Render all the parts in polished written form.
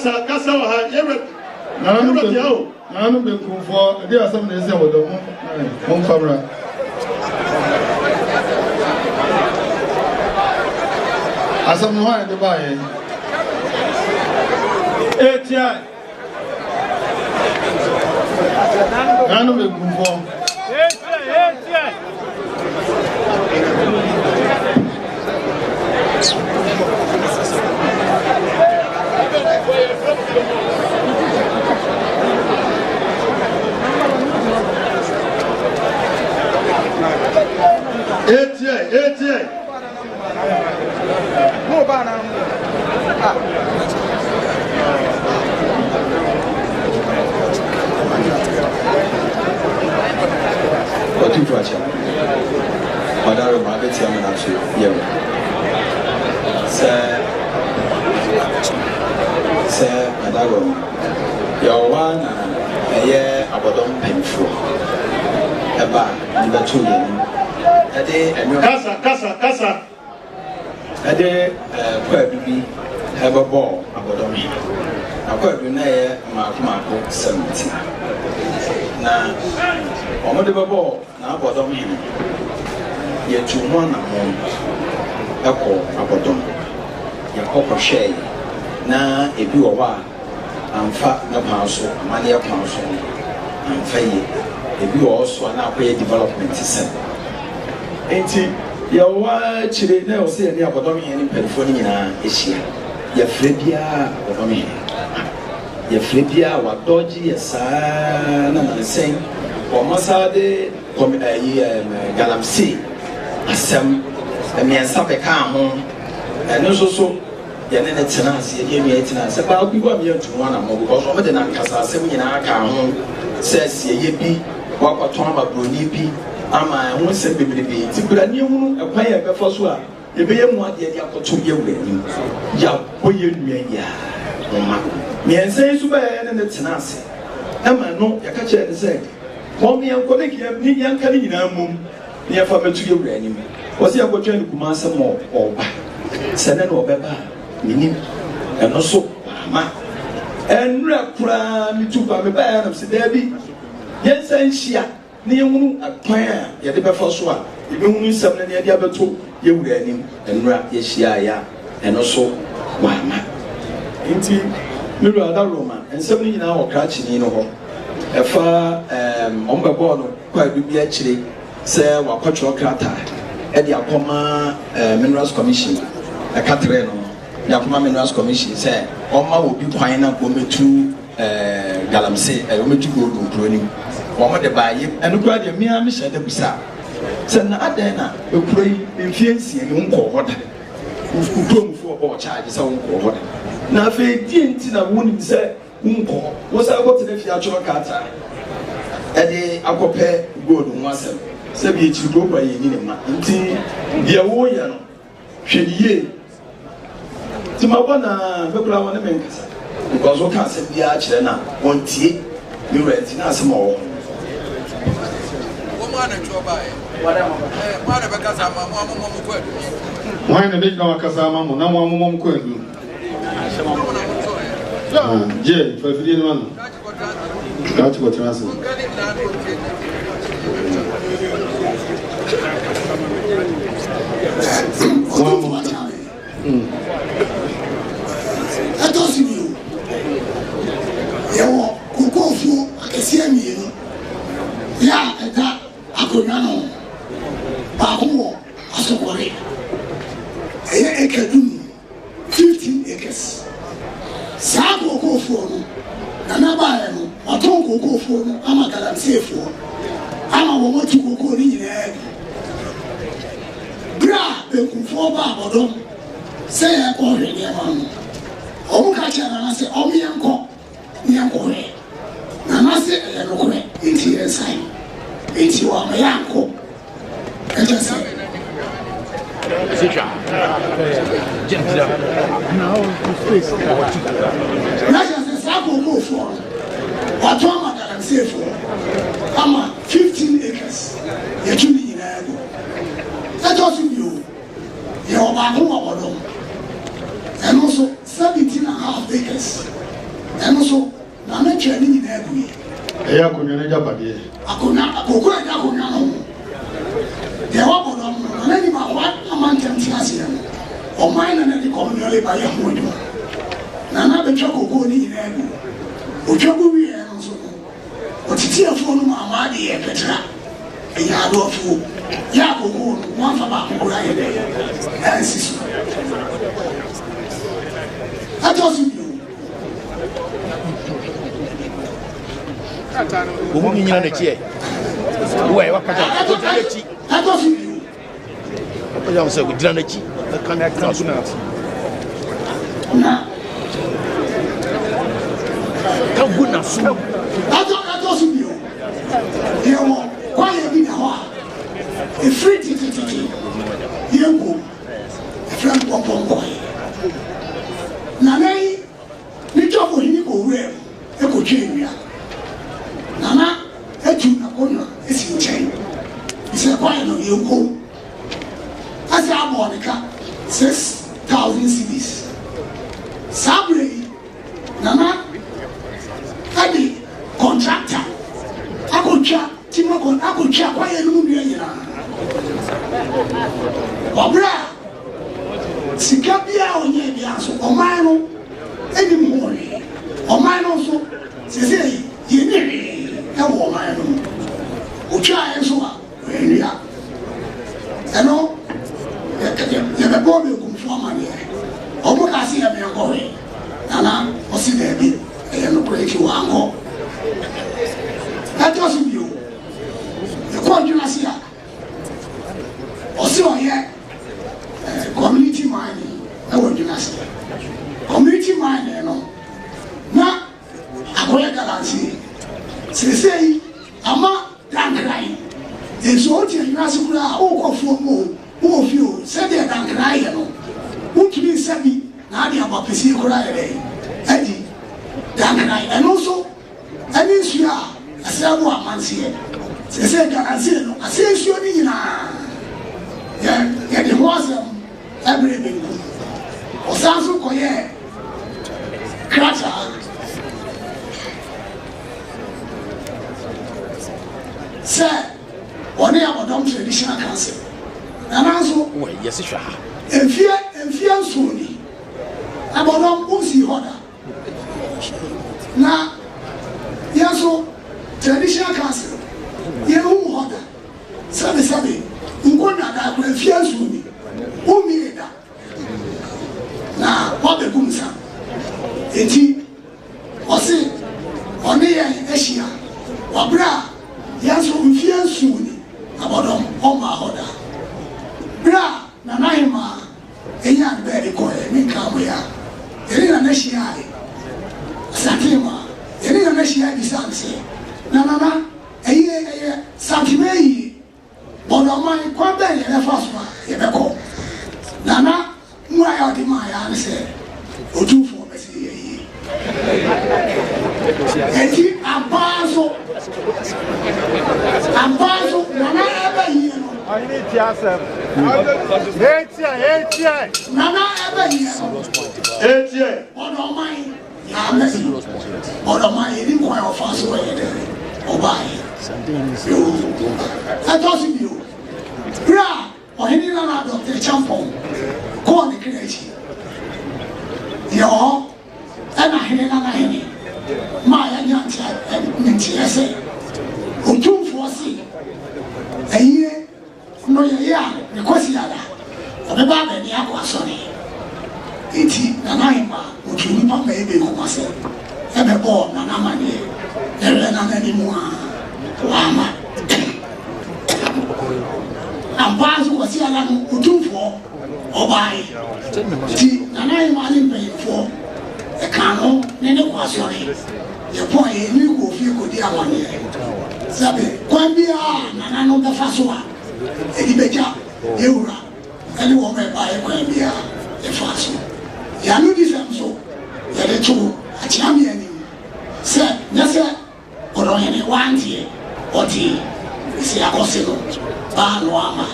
kasa wa ha yɛrɛ nanu bɛ kun fɔ ɛdi asam na ɛsɛ wɔdɔ mun fabra asam na hɔn yɛ de ba yɛ etia nanu bɛ kun fɔ etia Etie. No bana. Otumfuo. Madaro mabeti amana so yewo. Se madaro. Yawana eye abodom penfo. Eba ndatu yeni. Kasa. Ade kwa bibi ebebo abodomhene. Akwa bi na ye maako 70. Na omode bebo na abodomhene. Ye tumo na mo eko abodom. Ye kokko hwe na ebi wo ba amfa na panso amane ye panso amfa ye ebi wo so na akoye development center. Enti yawa chire na o se ni abodomhene mpelifoni nyina ehia ya frebia abodomhene ya frebia wa doji ya saa na nansen o masade galamsi asem emiensa beka ho eno so ya ne tena ase ye mi tena ase ba ku ba mi antumo na mo because o me de na nkasa asem nyina aka ho se ase ye bi wa kwaton amabroni bi ama ho se bebrebe tibra ni hunu ekwan ya befa so a ye be ye mu ade ade akoto ye wuranim ya boye nua ya mama me ensen so ba ye ne tena ase ama no ya ka che ne se mo me enko ne ki ni yanka ni nyina mum ni ya fa metu ye wuranim o se akotwa ni kuma asem o ba se ne no obeba minim eno so ma enra kura mi tu ba me ba ya na se da bi yensen hia ni yehunu akwan a ye de befa so a ye behunu nsam na ye de abeto ye wura anim enura ye hia ya eno so wa ma nti miru ada roma nsam ni nyina wo krachi ni no ho efa ombebo no kwa bibia kire se wa kwatro krata e de akoma minerals commission e katre no ya akoma minerals commission se omma obi kwan na ko metu galamse e o metu gold pro ni Wama de baye enukura de mia me hye de busa se na adan na ekura yi mfiensie ni nko hoda ukromfo obo charge se nko hoda na fe die nti na woni se nko wo sa go te fi achoro kata e de akope gold nwasem se bi echi go kwa yi ni ma nti de wo ya no hwediye ti ma bona bekura wona menkasa because o ka se bia kire na wontie ni rent na asem o why na dey go kasa mamu na mo mom ko adu je fa fidi no no ka ti ko transi atosini yo kukofu akesia mienu ya eta akonano baako asokore eye ekadum 15 acres saa kokofu no na bae no waton kokofu no ama galamsefo ama wo matu kokoko ni nyina bra bekunfo ba abodom se ya ko hwe ni ma no omu ka cha na se omu yanko hwe na se ya no hwe nti esai nti wa ma yanko eja se Seja. Now space. na se sa kokofo waton ma galamsefo ama 15 acres ya tumi nyina go ejo so bio ya oba ko abodom and also 17.5 acres Kokoa da ko na no de wa bodo no na ni ma wa amantam ti ase no o man na ni community ba ya ho do na na be twa kokoa ni ina ni o twa bu wi e no so o titi afo no ma ma de e petra e ya do afo ya kokoa no wa fa ba ko ra ye de e sisu atosu Omu nyina na chi e. Wo e wakata ko dina na chi. atosu Ko ya so ko dina na chi. Na kan so na. na Kan gu na so. atosu bio ye wo kwa ye bi na ho e free titi ye go e friend pom na nei ni jobo hini ko we e ko twia nana etu na kono esi nchen ise kwa no ye go asa abonika 6,000 cedis sabre nana adi contractor akotwa timo kon akotwa kwa ye no mu yira obra sika bia onye bia so oman no edi mo re oman no so sese ye ni e wo oman no otwa e so a ria eno ye be bo be kumfo amane omo ka se ye me ko re nana o si de bi e no ko e ki wa ngo ato si bio e ko juna si a o si o ye community mining e wo juna si community mining no na akoya galansi sesei ama dankrai ezo ti juna si kura o ko fu mo o fi o se de dankrai no utumi sabi na ade abapesi kura ere adi dankrai eno so ani sua asabo amansie sesei galansi no asensuo ni nyina ya de hoasem everything osanso koye krata se one abodom traditional council nananso We yes sha. enfia nsoni abodom usi hoda na yaso traditional council ye hoda sabe ngona da kwa enfia nsoni umieda na wabe kumsa eti osi one ye ehia wabra yaso mfia nsuni abodom oma hoda bra na naima enya be de ko e minka moya eri na nahia ai satima eri na nahia di sanse na eye satimei bodoma kwa be ye faswa ye be ko nana mwa ya di ma ya se Otumfuo be se ye eti abazo nana ebe yi no Ani ti asem. Etia. nana ebe yi no Etie. bodoma ya mesi bodoma ye di kwa ya faswa ye de obai yo atosi bio bra ohini na Dr. Champon ko ni krechi yo ana hene na hene ma ya nyancha nti ese Otumfuo si eye no ya ni kwesi ala obeba be ni akwa sori iti na naima otuni pa me ebe ko kwase ebe bo na na manie ere na ni mu a wama ambazo kwasi ala no Otumfuo obai ti na naima ni mpefo e kanu ne ne kwasori ye boy ni ko fi ko di amane sabe kwambia nana no da fasoa e di beja eura ani wo me ba e kwambia e faso ya no di samso ya de tu achiami ani se nyase oro yene wantie oti isi akoselo ba no ama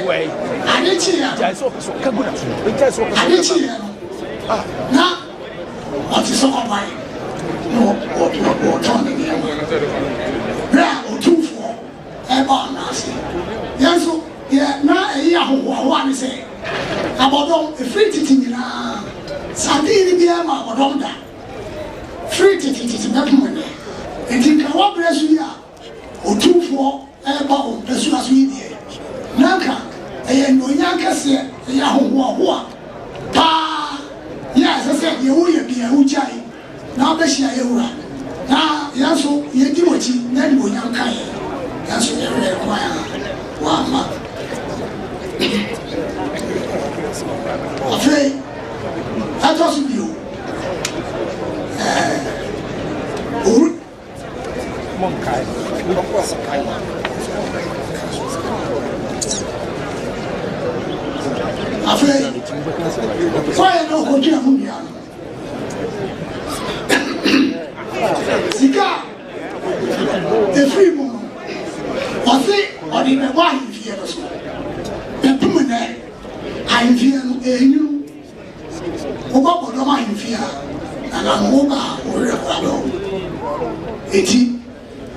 Way. Adichia Ja so kaguna so. We just so. Adichia na ɔte sɛ ɔban na wɔtɔn ne nneɛma berɛ a Otumfuo ɛba ɔnaase yɛn nso yɛ na ɛyi ahohoahoa ne sɛ abɔdɔm ɛfiri titi nyinaa sadii ne biara ma abɔdɔm da firi titi bɛpem ne nti nka wɔbrɛ so yi a Otumfuo ɛba ɔmpɛsua so yi deɛ na nka ɛyɛ nnonya kɛseɛ ɛyɛ ahohoahoa paa yɛ ɛsɛ sɛ yɛwo yɛ bia wogyae na wobɛhyia yɛwura na yɛn nso yɛdi wɔkyi na nnonya nka yɛn nso yɛwerɛ kwan a wɔama afei ɛtɔ so bio afei kwaya na ɔkɔgyina mu nua no sika ɛfiri mu no ɔse ɔde bɛbɔ ahemfie no so bɛpem nɛ ahemfie no ɛnwunu wobɔbɔ dɔm ahemfie a nanamo woba a wɔwerɛ kwadɔ enti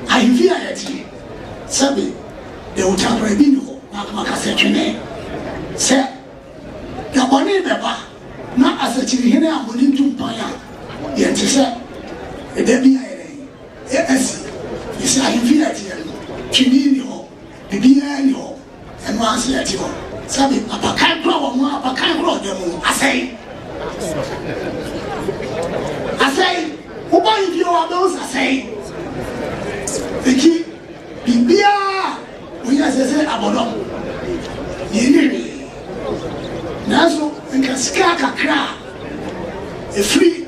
ahemfie a yɛte sɛbe de wotabra bi ne hɔ na amakasɛ twene sɛ yɛbɔne bɛba na asakyirihene a bɔne ntumpan a yɛnte sɛ ɛda bi a yɛasi ɛsɛ ahemfie a ɛteɛ no twene ni hɔ biribiara ni hɔ ɛno ase yɛte hɔ sɛbe apakan kora wɔ mu a apakan kora ɔda mu asɛe wobɔ ahemfie wɔ abɛwo sɛ asɛe ɛki biribiara woyɛ sɛ sɛ abɔdɔm yɛni hwee nanso nka sika kakra a ɛfiri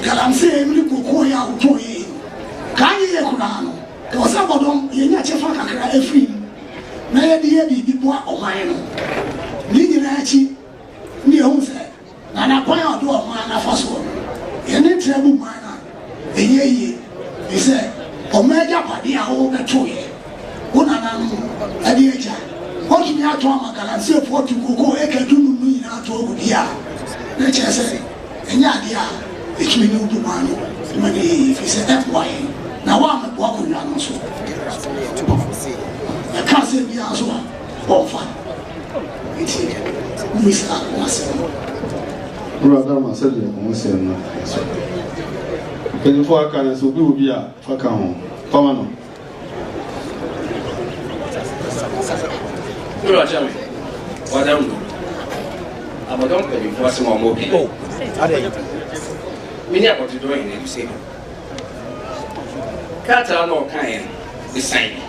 galamsey ɛmene kokoo yɛ a wotɔɔ yɛ kaa yɛyɛ koraa no ɛwɔ sɛ abɔdɔm yɛnya kyɛfa kakra ɛfiri mu na yɛde yɛ biribi boa ɔman no ne nyinaa akyi ne yɛhu sɛ nanakwan a ɔde ɔman no afa soɔ no yɛne ntrɛ bu man no a ɛnyɛ yie ɛfiri sɛ ɔma agyapadeɛ a wobɛtoeɛ wo nana no ɛde agya wɔtumi ato ama galamseyfoɔ to kokoo ɛkadu no mu nyinaa ato agu bi a na kyerɛ sɛ ɛnyɛ adeɛ a ɛtumi ne wobu man no ma ne yɛyie ɛfiri sɛ ɛboa yɛn na woamɛboa akonnwa no so ɛka sɛ biara so a ɔmfa nti wobisa wasɛm Brother, I said, you say no. Can you for a can so be be a fuck home? Pamano. You are Jamie. What am you? I'm a donkey for some more people. We never to do anything, you say. Kata no kind the same.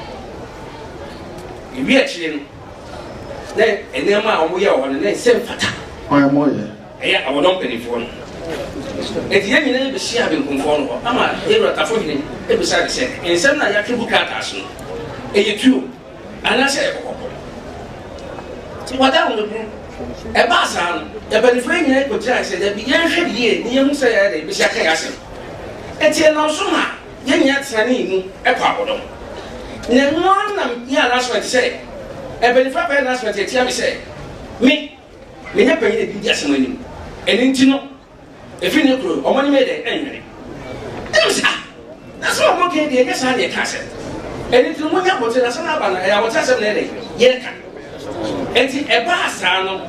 If we are chilling, then and then my own way on the next same fata. I am more. I will not penny for. If you ain't see having conformed, I'm a hero for him, beside the set, and some I have to book out as soon. And you too, and I said, what down the room? A basan, a benefit could try, said that began heavy year, near say, beside Kayasim. And tell no sooner, young yet Sanin, a pardon. Then one, yeah, that's what to say. A benefit, that's what they tell me, say. Me, we never paid just winning. And into no, if you know, or money made it anyway. That's what I'm looking at. Yes, I need cassette. And it's the one I was in a son of I was just a lady. Yet, and a bassano,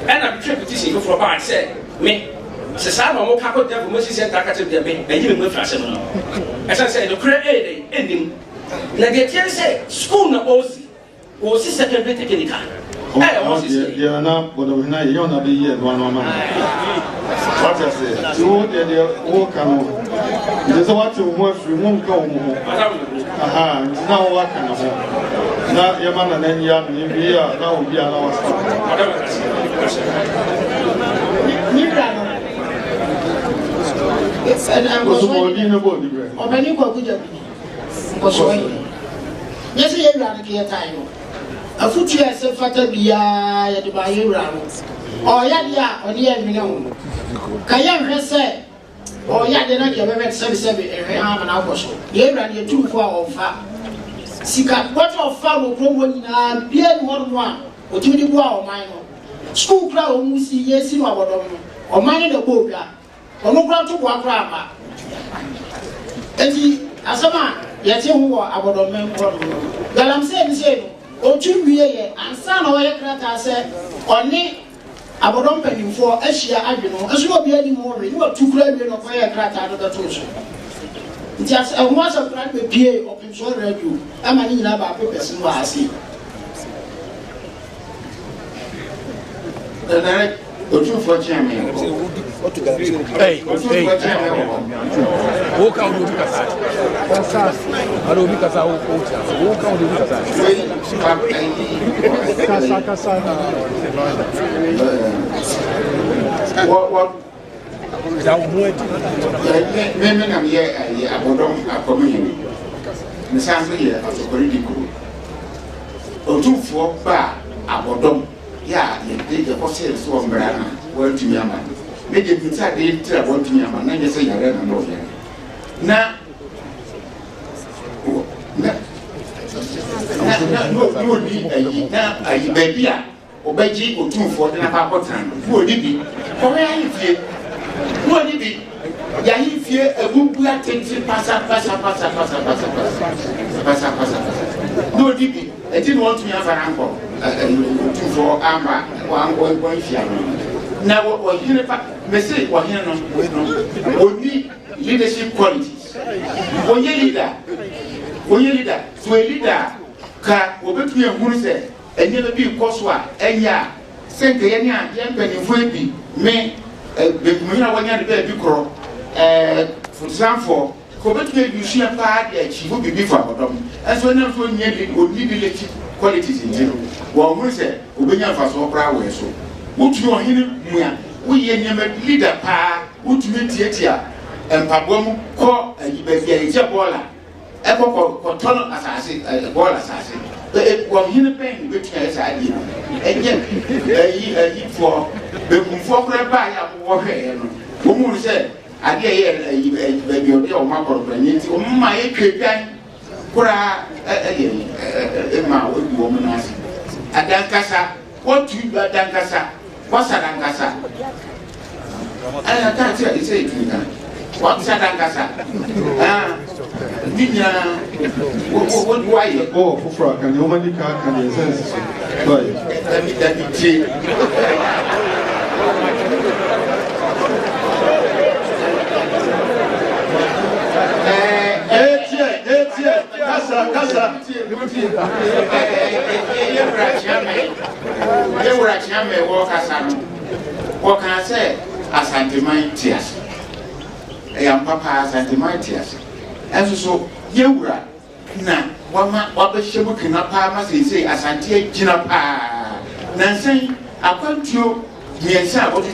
and I'm tripping for a say, me, Sasano, more couple devil, Mrs. and Taka to the bay, and even with Fashion. As I said, the create ending. Now, the teacher say, school no Ozi, or sister can be taken in car. They are not, but I'm not young of the year, one man. What I say, you walk on. There's a what to watch, we won't go more. Aha, now what kind of now, your man and then young, you be that will be our stuff. And I'm going to go to the or when you go to the yes, you are a time. A foot year, so fatter be a by you round. Or Yadia, or near me know. Kayan has said, or Yadina, you ever said 7 and half an hour or so. You ran your 2 4 or 5. Sika, what of follow growing and beard 1 or 2 or minor. School crowd, Musi, yes, in our or mine the boga. ɔno kora to boa kora aba enti asama yɛte ho wɔ abɔdɔmɛ nkɔ no galamsey ni sɛ no otu wie yɛ ansa na ɔyɛ krataa sɛ ɔne abɔdɔm mpanimfoɔ ahyia adwene ho ɛso na obi anim hɔ we ne watu kura wie no ɔkɔyɛ krataa no bɛto so nti ɛho asɛm kora no bɛpie ɔpemsoɔ radio ama ne nyinaa baako pɛsi no wɔ ase Otumfuo chairman. Hey. Who can do because I don't because I who can do because What women am here abodom akomuni. Nsanso here asokori diko. Otumfuo ba abodom ya ye kose so ombrana wantumi ama me je pita de tira wantumi ama na je se yare na no ye na no ni ayi na ayi baby a obaji Otumfuo de na pa potan fu oni bi ko ya yifie no oni bi ya yifie ebubu atenti pasa no oni bi enti no wantumi afara nko Otumfuo amba wango ifia na wo hine pa message wo hine no oni leadership qualities onye leader so a leader ka obetu ehuru se enye bi koso a enya sente ye ne a ye mpanimfo bi me bekumina wanya de bi kro for example ko betu ebusia pa de achieve bibi fa bodom enso na so nye oni leadership qualities in general. Well, we say, Ubenya for so proud way so. What you are in Muya, we never leader pa, would meet Yetia, and Pabom call a baller. Echo Koto assassin, a ball assassin. It was in a pain which has idea. And yet, for Bekwaiabodomhene by a warhead. Who said, I get a baby or Marco Brennan, or my cake. Kura ma woman as adankasa what you adankasa what's adankasa I can't say it to me what's adankasa ninya what do I oh for can you money can you sense Kasa. What can I say? Asantimantias. I am Papa Asantimantias. And so, Yura, na, what the Shabukina Palmas say, Asantia Jinapa. Nancy, I come to you, yes, I want to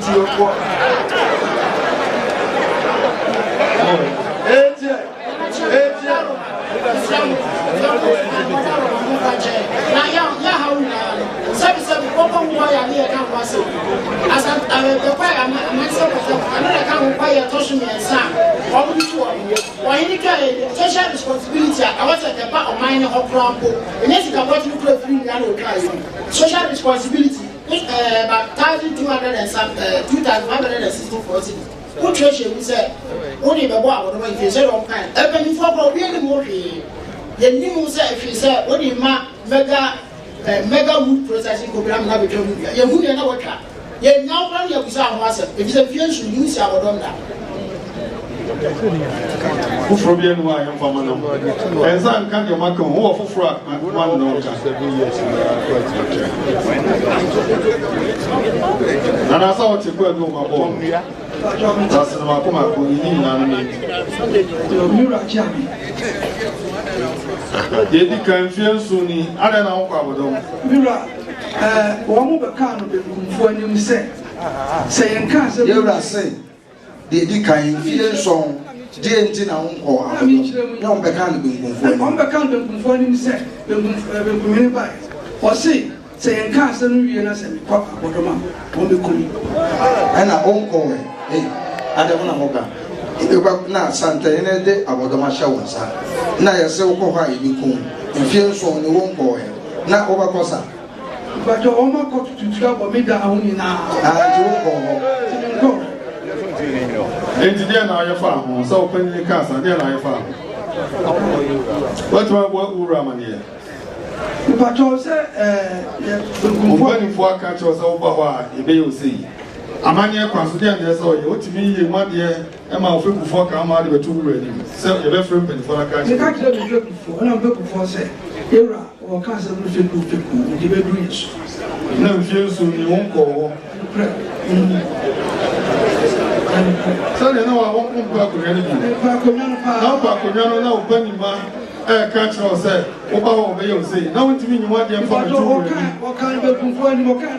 social responsibility. I was at the back of mine of Rambo. And yes, you can watch social responsibility. About 1,200 and some 2,564. What treasure we say? Only the boy would make his own kind. Even if I really more here, the new say if he said, what you mega wood processing program have become you who you know what? You now run your bizarre master. If it's a few should use our donor. Who from the NY and from Manam? And some can you make a war for frack, one no 7 years. And I saw what you could do my boy. That's my Puma, Yedi can feel soon. I don't know what Mira, one more can of the Bekwaiabodomhene and you say, cancer, you are saying, the kind feel song, Gentin or I mean, no Bekan Bekwaiabodomhene. One Bekan Bekwaiabodomhene said, Bekwaiabodomhene by or say, saying cancer, you are saying, Papa, what a man, and I won't call it. I don't know. Na Santa de Abodomasha was na ya se ukọ ha ibikum mfie so ne won ko na obakosa but o ma ko tutu abo me da ahuni na ah ti won ko Enti dia na aye fa ho so open ni ka sa dia na aye fa ho what wa ura mane but you say open fo aka cho so ba ho a ebe yo sei amanye kwaso dia na so ye otimi ye ma de e ma ofeku fo ka ma de betu ura ni so ye be frem pen fo aka you can't tell me before na beku fo say era o ka se no feku ndi be du yeso na mfie so ni won ko ho so na wa won pa ko ni bi pa ko nyano pa na pa ko nyano na opani ma catch us say o ba ho be yo say na won timi nyuma de fa betu ura ni o kan beku fo ni mo kan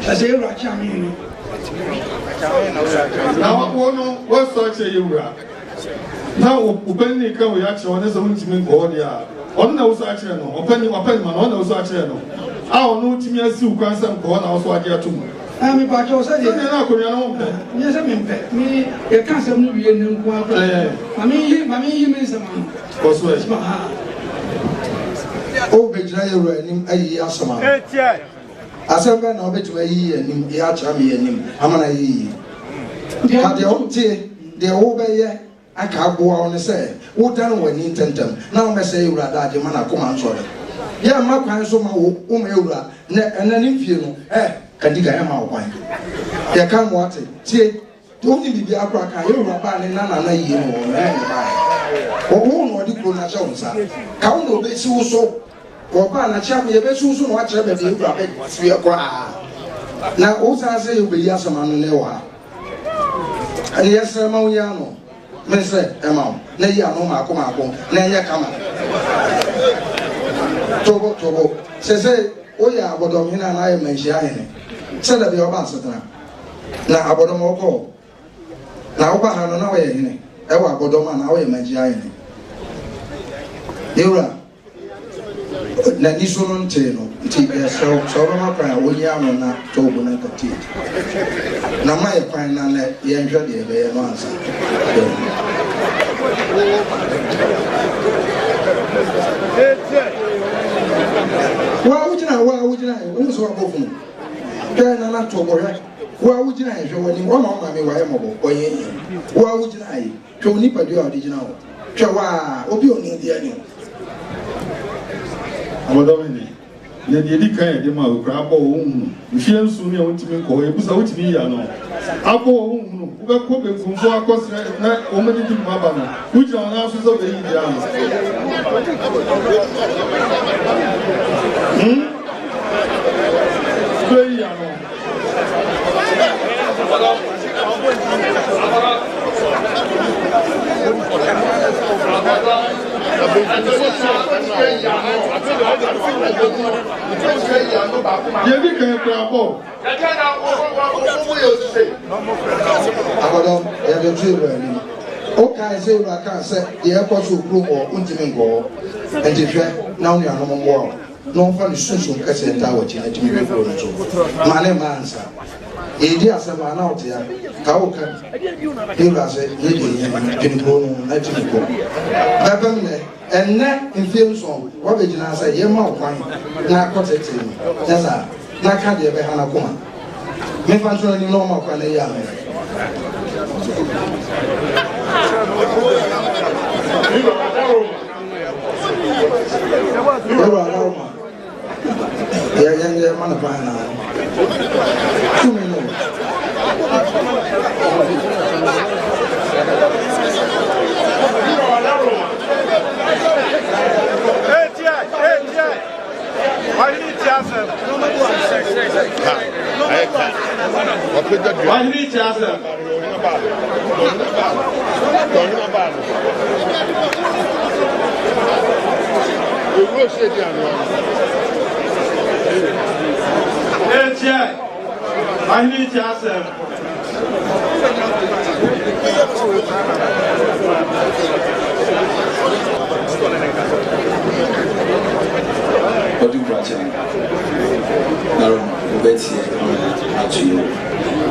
na say era cha mi ni na wo no wo so che yura na opani ka wo ya che won so won timi ko dia on na wo so a che no opani ma no na wo so a che no a ono timi asi ukwan sam ko na wo so ade atum ami pa cho say na ko nya no mpe ni say me mpe mi e kan sam no wie ne nko abra mami yi me sama ko so e o be jira ye ro anim ayi asama asamba na obetuma yi anim e acha me anim amana yi ka de o tie de wo be ye aka aboa on say wo dan wani tentam na o me say ewura da je mana ko man so ya ma kwan so ma wo me ewura na enani fie no kadiga ya ma wo kwan ya kan mo ate tie to ni bibi akwa ka ewura ba ne na yi no o me ba o no di ko na cha unsa ka wo no be si wo so o ba na cha me be su no a kire be be ewura be fie kwa na o sa se yo be ya sama no ne wa ani ya se ma wo ya no me se e ma na yi anu ma ko na ya kama tobo se o ya Abodomhene na ya Manhyia hene se da be oba asatana na Abodomhene ko na oba ha no na o ya hene e wa Abodomhene na o ya Manhyia hene yura na ni so no nte no nti be so ba ma kwa o nya no na tobo na kati na ma ya kwa na na ye nhwe de be no ansa wa ujina o so abofu ka na na to bohwe wa ujina hwe woni o ma me wa e mo bo oye wa ujina yi to ni padu a digina o twa wa obi oni di ani Abodomhene ye di kan ye ma okra abo wo hu mfie nsu ne wontimi ko e busa wotimi ya no abo wo hu no wo be ko be funfo akosre na o me di ma ba no ujina na so so be yi dia no be ya no Yebi kan krabo. Abodom ya be tu ni o kan se ura kan se ye ko so kru o untimi ngo ejehwe na onu anu mo no fa ni sunsun kase nta wo chi ejimi be kru no so mane mansa e di asema na o tia ka o kan ura se ye di ni kru no na ejimi ko baba me enne mfiem so wo be gina say ye ma kwan na kotete ni yasa na ka de be hana kuma me fa so ni no ma kwan na ya me ya mana pa na 2 minutes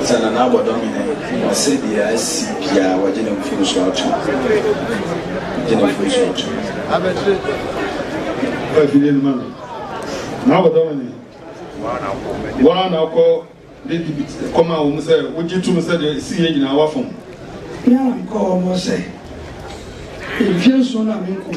Sana na Abodomhene say the ICPA wa jina mfuso watu jina mfuso watu Kwa vile mama na Abodomhene wana ko come out, say, would you two say, see in our phone? Yeah, I'm called say. If you're so not in but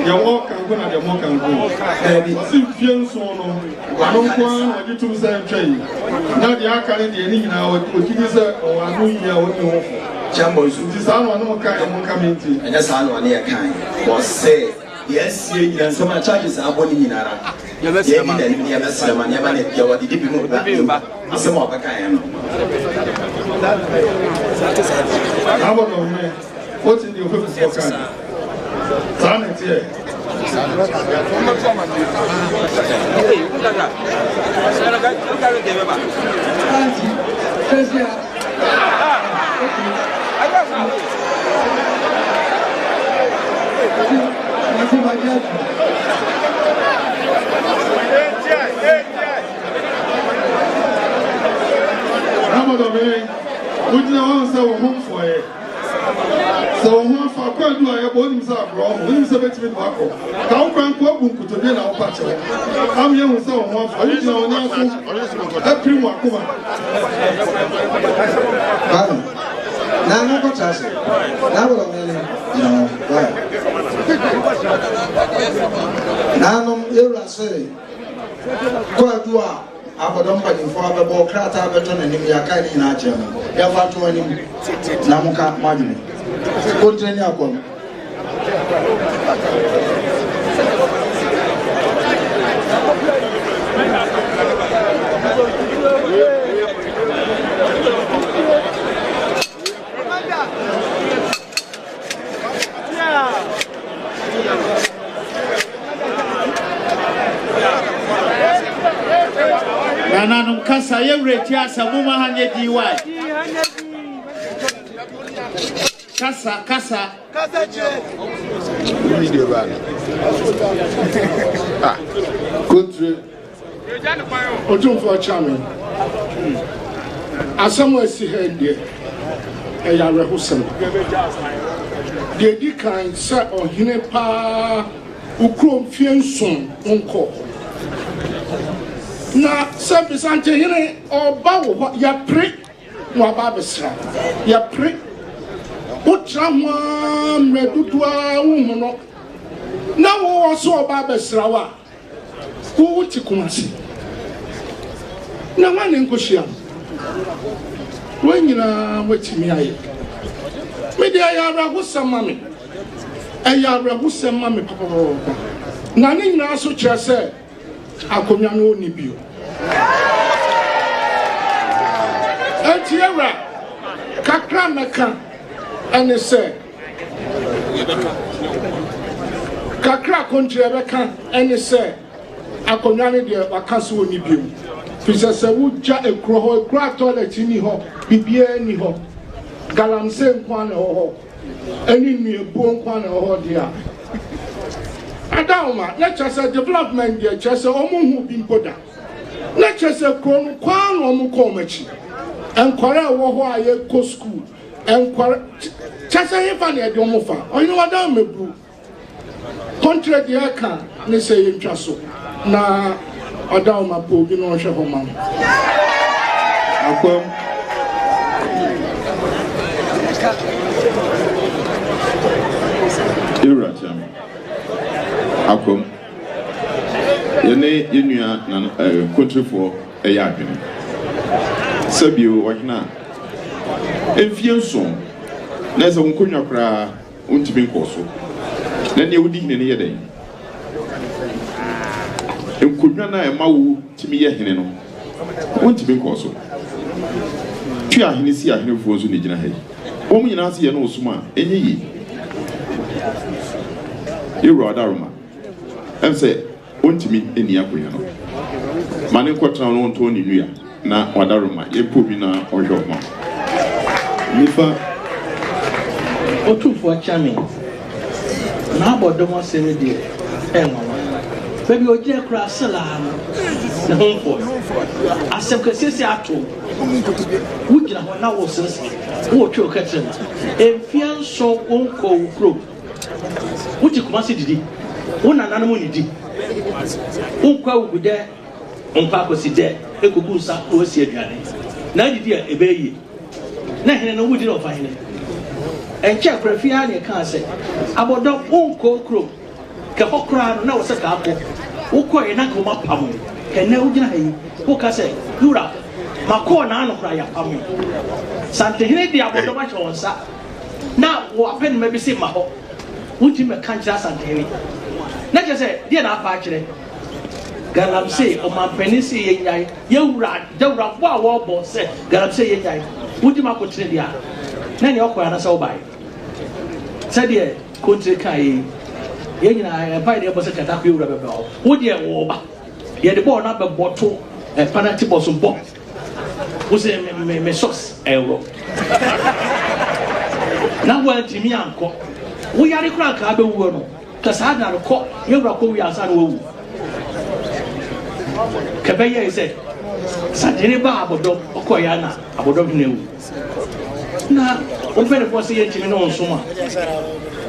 your walk and go and the walk and go. If you're so no, I don't want you to say, now the Akari, the Enigma, or Kiddy, or I know you are what you want. Jambo is no kind of community. And that's how one year kind was say, yes, and some charges are one in Ara. You have seen them, you have seen them, and you have what the people of some of the kind. How about what's in your focus for kind? Planet here. Would you want to home for it? So, one for quite do I bought himself wrong, when he's a bit with Marco. How can Quabu to be our patch? I'm young, so one for you know, every one. Now, no, what's us? Now, no, you're saying, quite do I. Abodom for a ball crata beton and him, Yakani in Archer. Ever to him, Namuka Margin. Good train your call. Nananum kasa ye reti asa muma hanye DY. Kasa. Video ban. Good trip. Otumfuo chairman. Asamu si hende. Eya rehusem. De di kan sa ohine pa ukrom fienson onko. Na sabisante hine oba wo ya pre no aba besra. Ya pre Otra mwa medudua umuno na wo so oba besra wa wo wuti kumasi na wane nkohia wanyina watimi aye media ya rahusama me eya rahusama me papa na ne nyina so kire se akonwa no ni bio etiera kakra meka ene se kakra kontre beka ene se akonwa ne de wakaso ni bio fisa se wuja ekro ho ekro toilet ni ho bibia ni ho galamse nkwan ho eni ni ebu nkwan ho dia Adama, let's say development, just a woman who been put down. Let's say Kron Kwan or Mukomachi and Korea Wawa Co School and Chasa Ifan at Yomofa. Or you know what I'm a blue. Contra the Aka, they say in Chasso. Na Adama Po, you know, Shahoman. Akom yene yenua na Koto eya adwene sabio wahina enfienso na ze wonkonwa kra untimi nkoso na ne wudi hine ne yeden enkonwa na emawo timi ye hine no untimi nkoso tu ahine si ahine fuo so ne gina hayi wo mu nyina se ye no osuma enye yi Iro adaruma say, Untimi in Yakuya. Mani Quatra on Tony Nuya, na Wadaruma, Epubina or Joma. Nifa Otumfuo chairman. Na Bodomo Semedi, Emma. Baby, or dear Crassalam, the home for I said, because I told we can have now says, oh, true, Catherine, and fear so won't go group. What you come see, one animal did. Won't go with there, on Paco sit there, a cubusa, or see a granny. Now, dear, a baby. Nothing, no, we did not find it. And check for a few can't say about the won't go group. Capocra, no, was a couple. Who quite an uncle Mapamu, and no day, who can say, Dura, Macor Nano cry upon me. Santa Helena about the much on Sat. Now, what pen maybe say Maho, would you make Kansas and Henry? Let us say, dear Apache. Galam say, or my penny, you rat, don't run, wow, said, Galam say, would you make a tridia? Then you're quite a so by. Said, dear, country Kai. I buy the opposite at you, Rebel. Would you over? Yet the ball number bottle and penalty was some box. Was a sauce arrow. Now, well, Jimmy Uncle. We are the crack, I don't know. Because I had a court, you were going outside. Cabaya said, Santini Barbo, Bekwaiabodomhene, Abodomhene. Now, open the first year, Jimmy on Suma.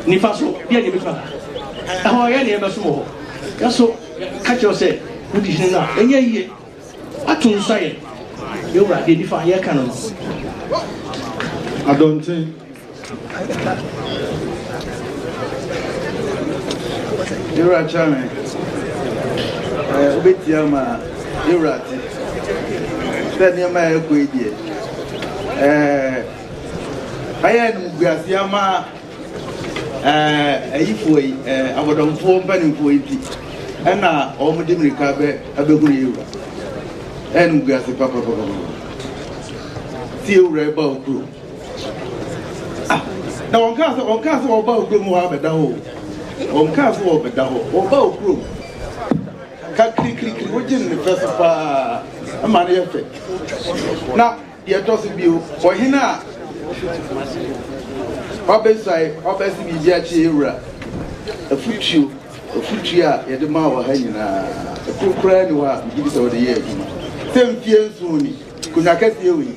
Nifaso, Yanni. How I never saw. That's so catch yourself. What is it now? And yet, I told say you're right, defy your canon. I don't think. You're right, Charlie. Bit Yama, you're right. Then you're my equity. I am Yama. Ifwe Otumfuo mpanimfo enti na omudimri kabe abeguru yewa enu gase papa ti ewura ba okuro na onka so oba okuro mu ha beda ho onka so obeda ho oba okuro ka kri wojin ne fesa pa ama na yefe na ye tosi bio ohina Obesai, obesi bibia chi ewura. Afutu a ye de ma wa ha nyina. Akukura ni wa bibi se wo de ye aduma. Semfie nsu ni, kunya kase ewi.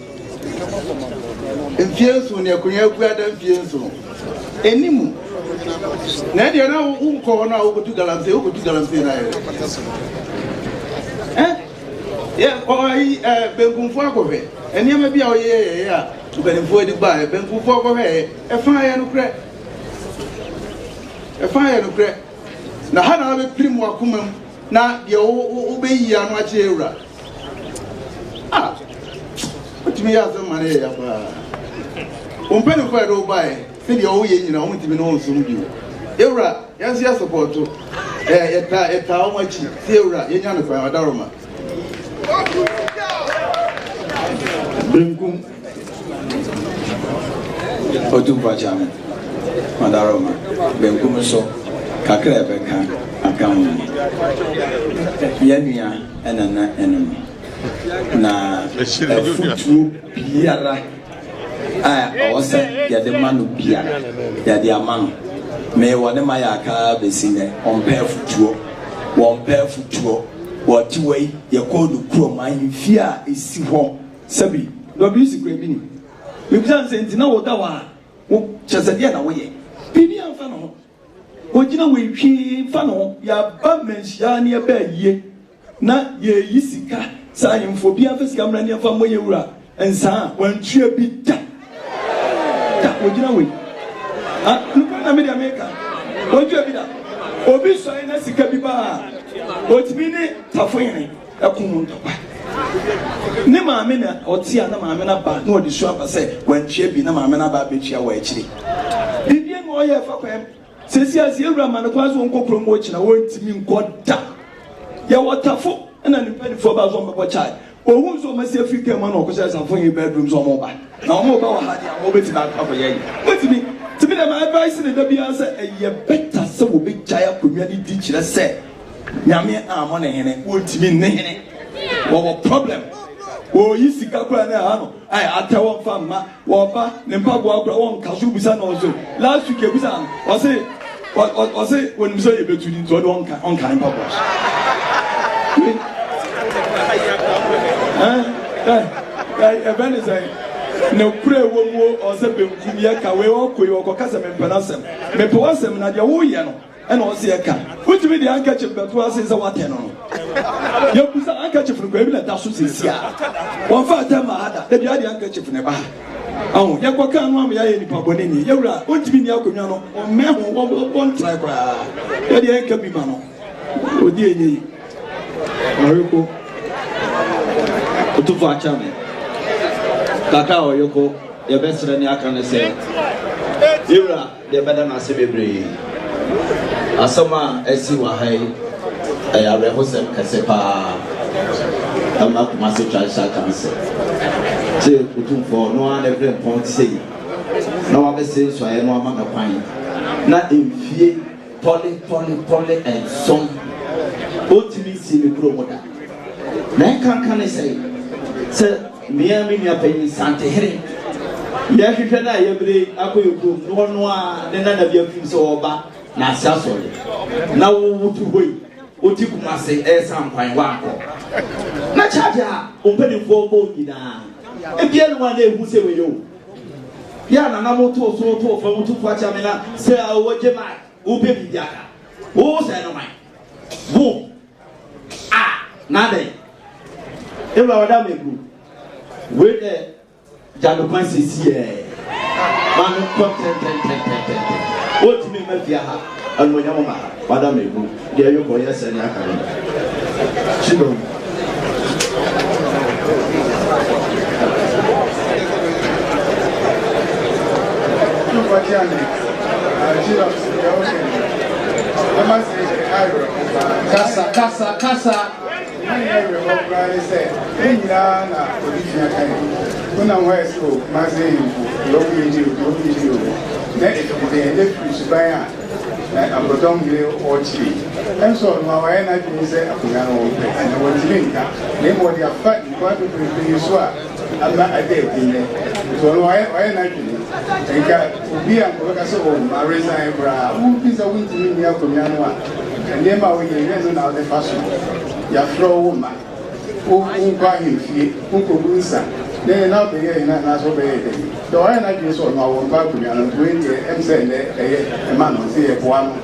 Emfie nsu ni akunya akuada mfie nsu. Enimu. Na de na unko na ogotu galamse na ye. Benkumfo akofe. Eniema bia oye ya. Benkumfo di ba, benkumfo akofe. Efa ya no kre. Na hana be primu akumam na de obeyi anu ache ewura. Otimi ya zo mane ya ba. Ompeni ko edo ba e, se de oye nyina ontimi no nsum bi. Ewura, yansi ya support o. Eta o machi, se ewura yenya no kwa adaroma. Benkum Otumfuo chame Madaroma Benkum so kakra beka akamu yanua enana enum na futu biara ose yade manu biara yade amanu me wone mayaka besine ompe futuo watiwei yakodu kro Manhyia esi ho sabi do bi sikre bi ni mebisa nsenti na woda wa wo chesedia na woye bibi amfa no ogina we twi fa no ya ba Manhyia ne ba yie na ye yisika sa yimfo bi amfa sika mra ne amfa moye wura ensa wantua bi da ogina we nuko na media maker wantua bi da obi so na sika bi ba otimi ne tafoyene akumu ntapa ne maame na otia na maame na ba na odi so aba se wantue bi na maame na ba betua wa akiri bibi en oye fa kwem sesi asi ewura ma no kwaso nkokoro mo china wontimi nkoda ya watafo na ni pedifo ba zo mbebo chai ohun so ma se Africa ma na okosa sanfo yin bedroom so mo ba na mo ba wa ha dia mo beti na akwa ye wetimi timi na my advice ne da bia se eye better se wo be jaya komia ni di kire se nyame amo ne hene wontimi ne hene wo problem wo yisika kwa na ha no ai atawo famma wo ba ne mpago akura won kaso bisa na ozo last week ebisa o say when we say you betu ni to on kan mpago Even is no pray wo or say benkum ye ka we o koyi o kasa me penasem me pewasem na de wo ye no e na o se ka wutumi de handkerchief beto ase se wate no ye kusa handkerchief no bi na da so sisia won fa ta ma hada de dia de handkerchief ne ba awu ye kwa kan no am ya ye nipa bone ni ye wura wutumi ni akonwa no o me ho won try kra ye de enka bi ma no odi enyi oriko Otumfuo achame kaka oyoko ye besere ni aka ne se yura de beda na se bebre asoma esi wa hai ya rehosem kase pa ama kuma se try shaka se Otumfuo no an every point say na wa be se so aye no ama me kwan na emfie poly and some otimi si me promoda na kan ne say Miami ya penny Santa Heri. Yakana Yabre, Akoyuku, no one, then none of your films over Nasasoli. Now, what to wait? Otikumase, some fine wako. Nachaja, opening for Bodina. If you one day who say with you. Yana Namoto, so from Otumfuo, say, oh, what you might, who baby Yaka. Who said, no, mine? Who? Ah, nothing. If I were group. Wait there, Janopan says here. Man, what me, Mafia, and when your mama, Madame, dear you boy, yes, and Yakan. Children. Kasa. When I'm west, my saying, I'm a dumb or tree. And so, my energy is a piano and I was link. Name what they are fat, you want to bring you swap. I'm not a day in there. So, I energy. I got to be a Picasso, my resign, who is a winter in the Alcomiano. And then I will now the fashion. Ya throw woman who buy him fee, who could do some. Then now the year not so bad. Though I like this on our balcony and 20 and say a man will see a one.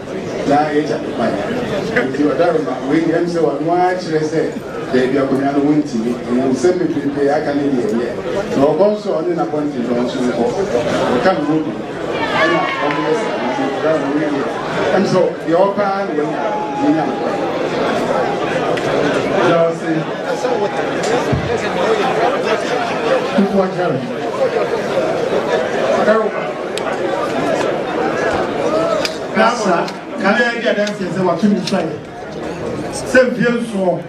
Now, age at the fire. If you are there, William so much, they say, they be a communal winty, and send me to pay. I can hear. So, also on an appointed on to come good. And so, the open, Kasa, can I get answers what to say? Same feels so.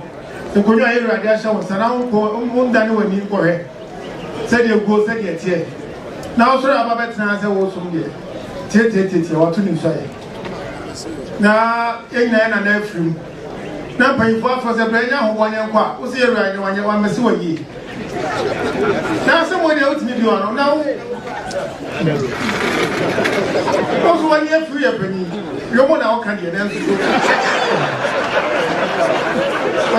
The Korea radiation was around one than when you go ahead. Said you go, said yet here. Now, sir, I'm about to answer also here. Tate, what to say? Now, in an airframe. Now, pay for the brain of 1 year. What's the right when you want to see what ye? Now, somebody else need you on now. Also, 1 year free a penny. You want our candy and 1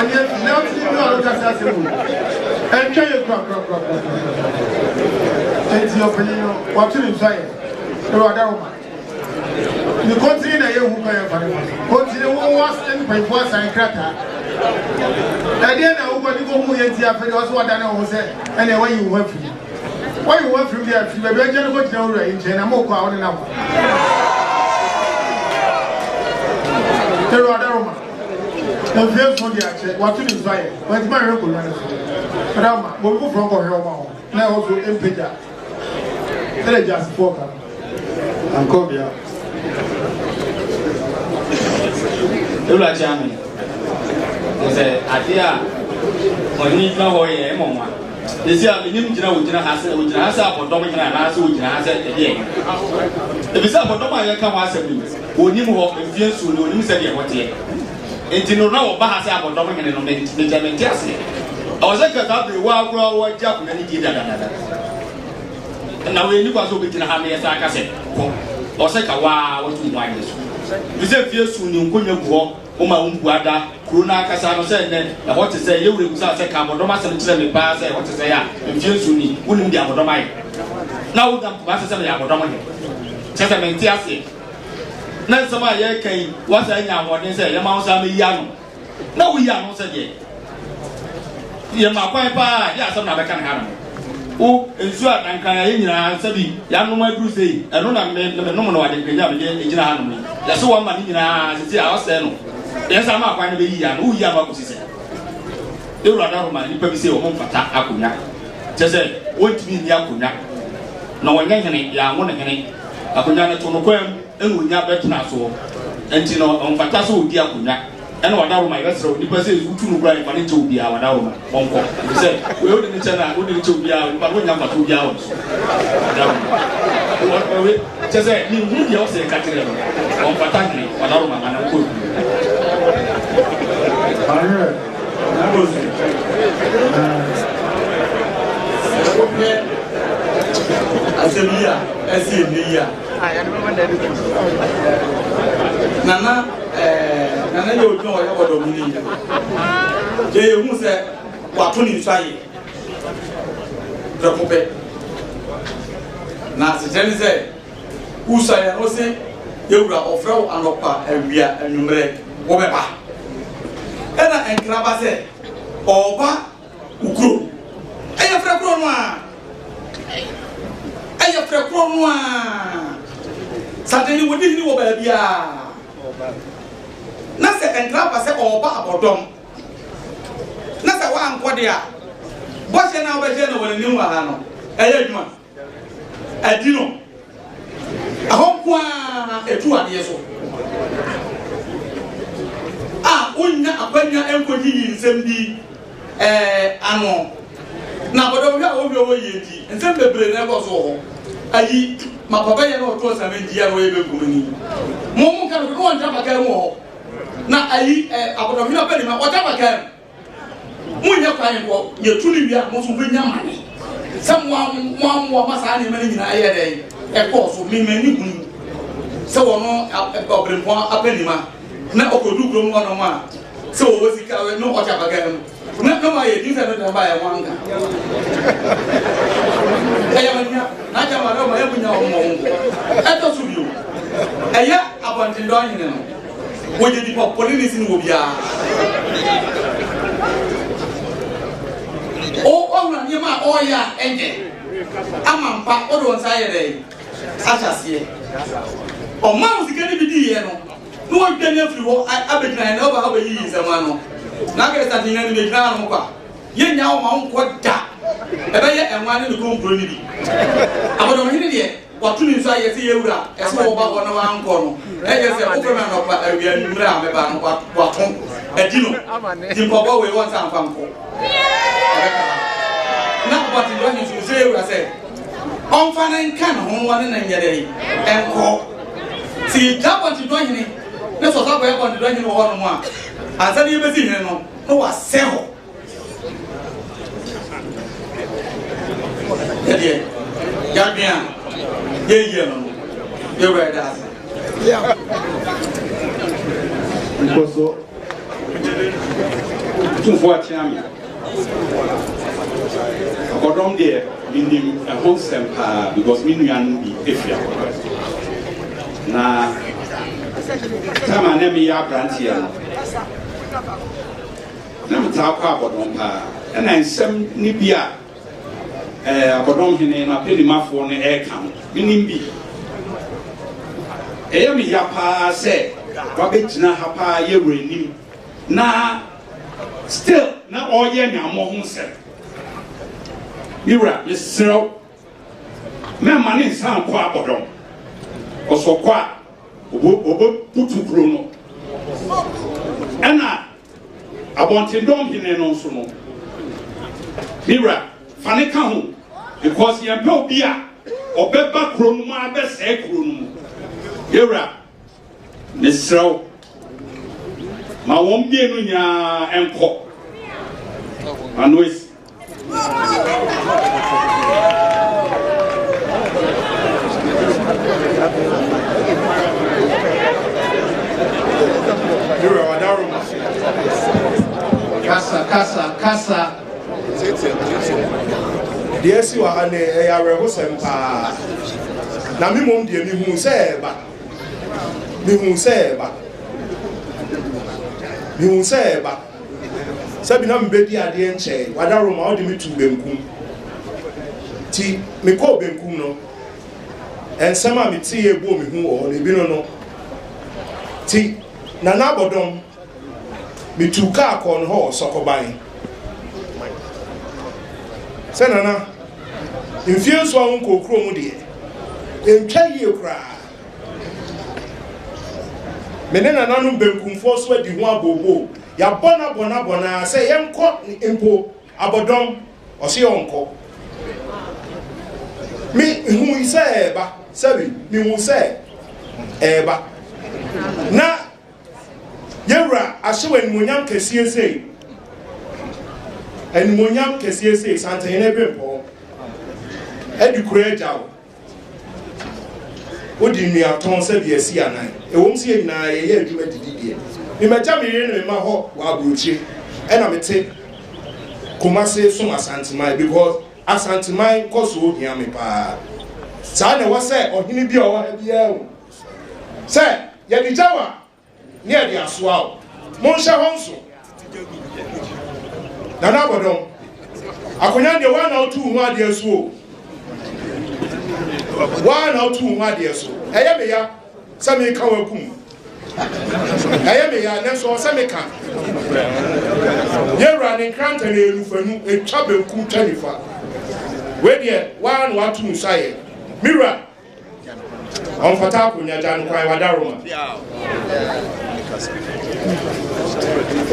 year now, you know, that's a and try your crop. It's your opinion. What to say? You are down. You continue a young woman. Continue was and by force and cracker. Again, I will go home and see after was what I was said, and away you went from. Why you went from there? You were very good no range, and I'm more crowd enough. There are Roma. The first one, what to desire? What's my uncle? Rama, we go from Roma. Now also in Peter. They just spoke up. And come here. Lula Jami. Say, Adia, when you know where I am, they say, I'm in Jina, which has a for Dominic and I saw which has a day. The visa for Dominic can was a means. Who knew what the fear soon, who said, what year. And you know, Bahasa for Dominic and Benjamin Jassy. I was like a wild grower, Japan, and he did another. And now we knew what we can have as I said. Or say, wow, what you want this. You said, fear soon, you couldn't go. Uma umbuada, Kruna Casano said, and what to say, you will say, Cabodoma, and tell me, pass, what to say, and Jensuni, wouldn't be Abodomai. Now, we can pass some Abodomai. Testament, Tiasi. Now, some of you came, what's I now, what they say, the mouse are young. No, we are not said yet. You're my papa, yes, I'm not a can have. Oh, in short, and can I say, young woman, you say, I don't know, no one in the that's one man in our cell. Yes, I'm not going to be young. Who you have to say? You are not man, you probably say, oh, Fata Akuna. Just say, what mean Yakuna? No one yanking, young one again. Akuna to no quem, and we never better now so. And you know, on Fataso, Yakuna. And what our my vessel, the person who to grind money to be our own. He said, we wouldn't tell her, wouldn't to be out, but we never 2 hours. Just say, you need your say, Catherine, on Patagni, what our man and cook. I heard. That was it. Assemia, Assemia. Nana, you know what Dominic. Jay, who said, what 20 try? The puppet. Now, the Jenny said, who say, I say, you will offer and offer and we are a number. Whatever. And I grab say, Oba, Ukru. I have a one. I have a one. Certainly, we didn't know about Bia. Nasa and grab say, Oba, Bodom. Nasa one, Quadia. What's an hour when a new one? I do know. I hope one a 2 years old. Ah, Unya, a Pena Empty, Sembi, Ano. Now, but we have over Yeti, and send the brain never so. I eat my papa and all close and India way back. Momo can go and jump again more. Now I eat about a penny, whatever can. Munya crying, you're truly most of your money. Someone must have many in a day, a course of me many. So, no, a problem for a penny. Now, I could do one on one. So, was it no whatever again? Not no, I didn't buy a one. I am not I told you. A year about the dining. When the police in Ubia. Oh, Yama, oh, yeah, engine. I'm on part of one side. Such as here. Oh, Mouse, can be the no one can everywhere. I bet I know how he is a man. Now get something in the ground. You now, Mount Quata. And one in the room, Bruni. Abodomhene, what to inside a theatre, a small bag on one corner. I guess a woman of a Dino. Zimbabwe we want some fun for. Now, what you want to say, I said, on fun and can home 1 and a day and call. See, that what you doing it. That's what I want to do in 1 on 1. I said, you may see him, no, I sell. Gabian, you're right. Yeah. Because so, Otumfuo Chiami. Akodom there, meaning a whole semper because Minuan be Efia. Na, Tama Nemi ya Brantia. Never talk about Dompa, and I some Nibia. Abodomhene na peli mafo ne aircam minim bi eyemi yapa se wabegina hapa yewrenim na still na oye nyamo ho se mira yesro me mane san kwa abodom osokwa obo putu kro no ena abontendomhene no so no mira Fanny Kahu, because you are Bia or Beba Kronuma, best egg room. Yera, Miss Row. My won't be in your ankle. And with you are deɛ si wɔ ha ne ɛyɛ awerɛhosɛm paa na me mmom deɛ mehu sɛ ɛba sɛ bi na mbɛdi adeɛ nkyɛn wada roma wode me tu benkum ti mekɔɔ benkum no ɛnsɛm a metee yɛ bɔɔ me hu wɔ hɔ no ebi no ti Nana Abodom metu kaa kɔɔ no hɔ wɔ Sɔkɔban sɛ nana mfie nso a wo nkɔ kuro mu deɛ ɛntwa yie koraa mene nananom benkumfoɔ so adi ho abobo yɛabɔna sɛ yɛnkɔ mpo Abodom ɔse yɛnkɔ me hu sɛ ɛba sɛbi me hu sɛ ɛba na yɛwura ahyew animonyam kɛseɛ sei santehene bempɔ adi kura agya wo wodi nnuatɔn sɛ bi asi anan ɛwɔm sɛ yɛ nyinaa yɛyɛ adwuma didideɛ memagya meyere ne mema hɔ wɔ aburokyire ɛna mete Kumase som Asanteman because Asanteman kɔ so ohia me paa saa na ɛwɔ sɛ ɔhene bi a ɔwɔ ha biara wo sɛ yɛde gya wa ne yɛde asoa wo monhyɛ hɔ nso Nana Abodom akonya deɛ wa na wotu ho adeɛ so o wa na wotu ho adeɛ so ɛyɛ me ya sɛ meka wakum ɛyɛ me ya ne so sɛ meka yɛwura ne nkranta na ɛnufanu ɛtwa benkum twa nifa we deɛ wa na watu nsa yɛ mira ɔmfata akonya gya no kwan wada roma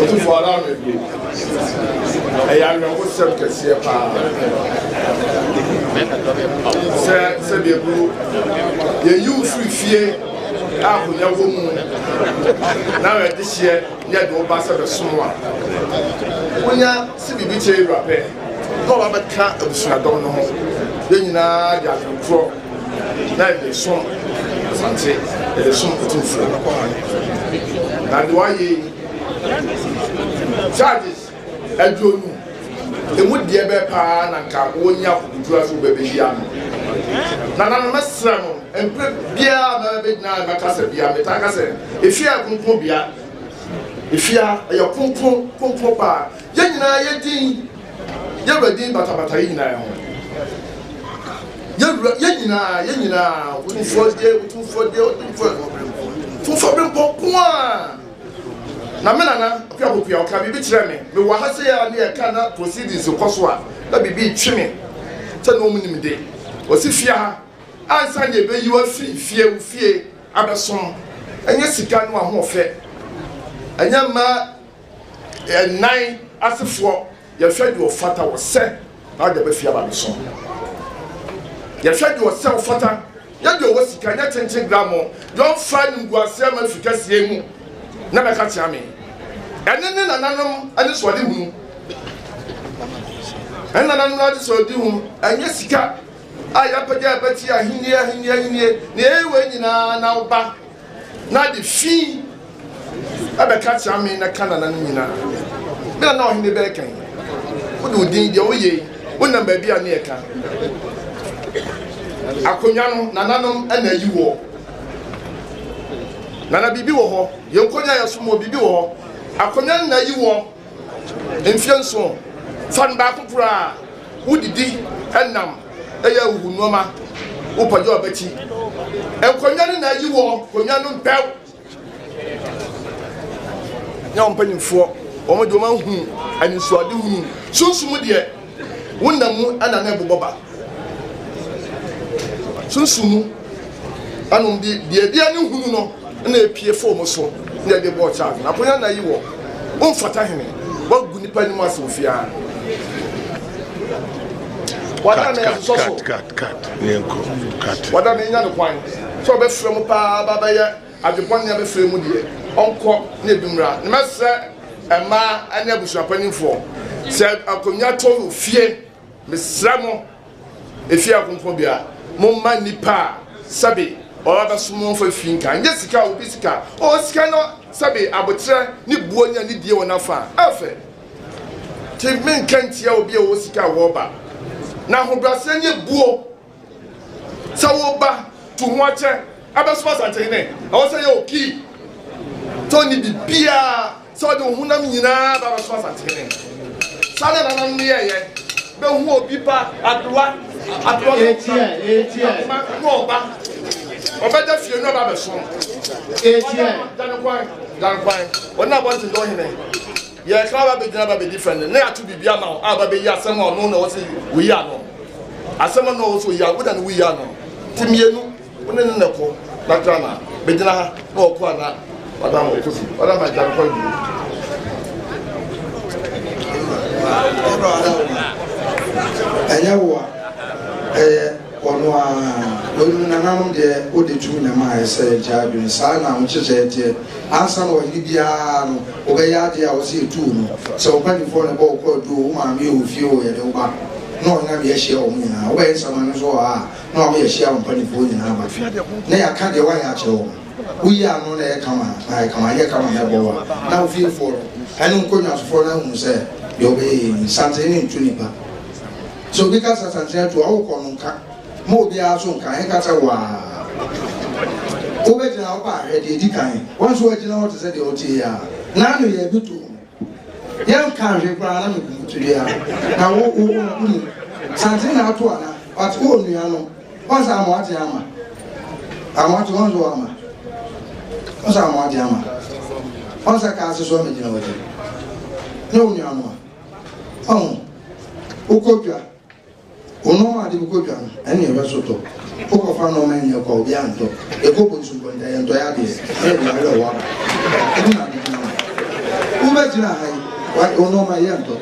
Otumfuo ala me bi ɛyɛ awerɛhosɛm kɛseɛ paa sɛ biebu yɛyi wo firi fie a akonya wɔ mu na yɛde hyeɛ ne yɛde wo ba sɛ bɛsom a wonya sɛ biribi kyerɛ awura pɛ na wɔbɛka abusuadɔm no ho yɛn nyinaa de adwenkorɔ na yɛde som asante yɛde som Otumfuo na de wayɛ charges aduonu emu deɛ bɛ paa na nka wonya akudura so bɛbɛyi ano na nana mɛsrɛ no mpɛ biara bɛbɛgyina mɛkasa bia meta ka sɛ ɛfia kronkron bia ɛfia ɛyɛ kronkron paa yɛn nyinaa yɛdin yɛbɛdin batabata yi nyinaa ho yɛn nyinaa Otumfuo bempɔ ko a na me nana Bekwaiabodomhene ɔka bibi kyerɛ me wɔ ha sɛ yɛ ne yɛka na proceedings kɔ so a na bibi twe me sɛ na ɔmu nim de ɔsi fie ha ansa ne ɛbɛyi wa firi fie abɛsom ɛnyɛ sika no ahoɔfɛ ɛnyɛ ma ɛnan asefoɔ yɛhwɛ de ɔfata wɔ sɛ na ɔde bɛfie aba bɛsom yɛhwɛ de ɔsɛ ɔfata yɛde ɔwɔ sika nyɛ 10 gram yɔmfa nimguaseɛ ma fi kɛseɛ mu na bɛka kyea me ɛne ne nananom ane sɔde hu ɛne nananom ane sɔde hu ɛnyɛ sika a yɛpɛgya bɛti ahennie ne ɛwɔ nyinaa na woba na de fi ɛbɛka kyea me na ka nananom nyinaa me na ɔhene bɛɛkan wode wo din deɛ woyɛ wonam baabi a ne yɛka akonya no nananom ɛna ayi wɔ nana bibi wɔ hɔ yɛnkonya yɛ so mo bibi wɔ hɔ akonya na ayi wɔ mfie nso fan baako pura wodidi ɛnam ɛyɛ wuhu nneɛma wopagye ɔbɛkyi nkonya no na ayi wɔ konya no mpɛw nyɛ mpanyinfoɔ wɔn de wɔn hu anisuade hu sunsun deɛ wonam mu ɛna na ɛbobɔ ba sunsun anom deɛ ne hunu no na epie fom so na de bɔ charge na ponya na yi wɔ ɔmfata hene wagu nipa ni mu asofia wada na so wada na nya no kwan so ɔbɛfrɛ mu paa baba yɛ adwepɔn na bɛfrɛ mu deɛ ɔnkɔ na ebimra na mɛsɛ ɛma ane abusuapanimfoɔ sɛ akonya tɔ fie mesrɛ mo efie akonkɔn bia momma nipa sabe ɔba somo fa finka nyɛ sika obi sika o sika no sabe abotre ne buo nya ne die wona fa afɛ te men kantia obi a wo sika wo ba na hobrase nye buo sa wo ba to ho ache abeso asantene na wo say ye oki to ni bibia so de hunam nyina ba beso asantene sale na nam ne ye be hu obi pa adoa etia ma no ba obeda fie no ba beso etia dan kwan wona bonti do hene ye kra ba be different na atu bibia ma aba be ya asem no na wo say we ya no asem no wo so ya wo dan we ya no timienu wona ne ko na drama be dina ha na okwa na madam okusi wala ma jan ko Ayawa ono onu na nanom de ode tu na ma ese jadun sa na wo chese tie ansa no hiri bia no obeya de a wo se tu no so pani fo na bo ko du wo ma mi o fie o ye de wo ba no na me ehia o mu na wo be nsama no so a no me ehia o pani fo ni na ba na ya ka de wa ya che wo uyi ano na ye kama ye kama na bo wa na wo fie fo anu ko nya so fo na hu se yo be sante ni tu ni ba so because sante tu awo ko no ka mo bi aso nka he kata wa o be jina o ba he de di kan won so jina o te se de o ti ya na no ye bitu yan kan hwe kwa na me bitu ya na wo sante na to ana but o nu ya no won sa mo ati ama to won zo ama won sa mo ati ama won sa ka so me jina o ti no nu ya no o ko bia ono ma de ko bia ene e soto o ko fa no men ye ko bia nto e ko bo su ko nda ye nto ya de e bia le wa e na de na o be jina hai wa ono ma ye nto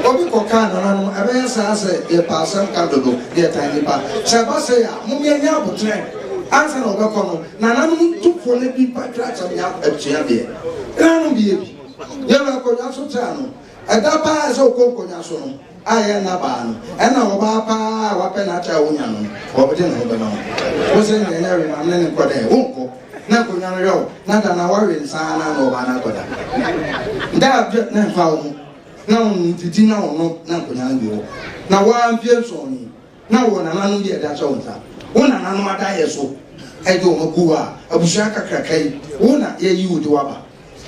o bi ko ka na no e be sa se e pa sam ka dodo ye tan ni pa se ba se ya mu me nya botre ansa na o be ko no na na no tu fo le bi pa tra cha ya e tia de na no bi e bi ye ba ko nya so tra no e da pa so ko nya so no aya na ba no ena wo ba pa wa pe na cha wonya no wo be na be no wo se ne na re na ne ko de wo na ko nya no yo na da na wa re nsa na no ba na ko da nda bi na fa wo na wo titi na wo no na ko nya no na wa mpie so ni na wo na no ye da cha wo nsa wo na no ada ye so e do mo ku a abusha kakrakai wo na ye yi wo di wa ba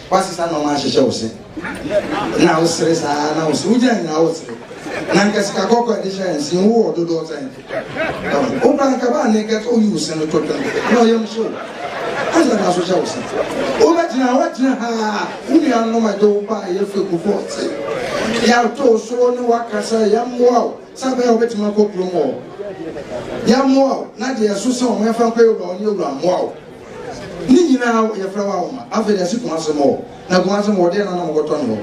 wasi sa no ma hye wo se na wo sere sa na wo se wo ja na wo sere nanka sika koko edition sin wo do tan o ban ka ba ne ka o yu sen to tan no yam so asa na so sha usa o ba tina ha uni an no ma do ba ye fe ku fo se ya to so ni wakasa ya mo sa ba o betima ko promo ya mo na de so so o me fa ko yo do ni owura mo ni nyina ye fra wa ma afi de si kuma se mo na kuma se mo de na mo goto no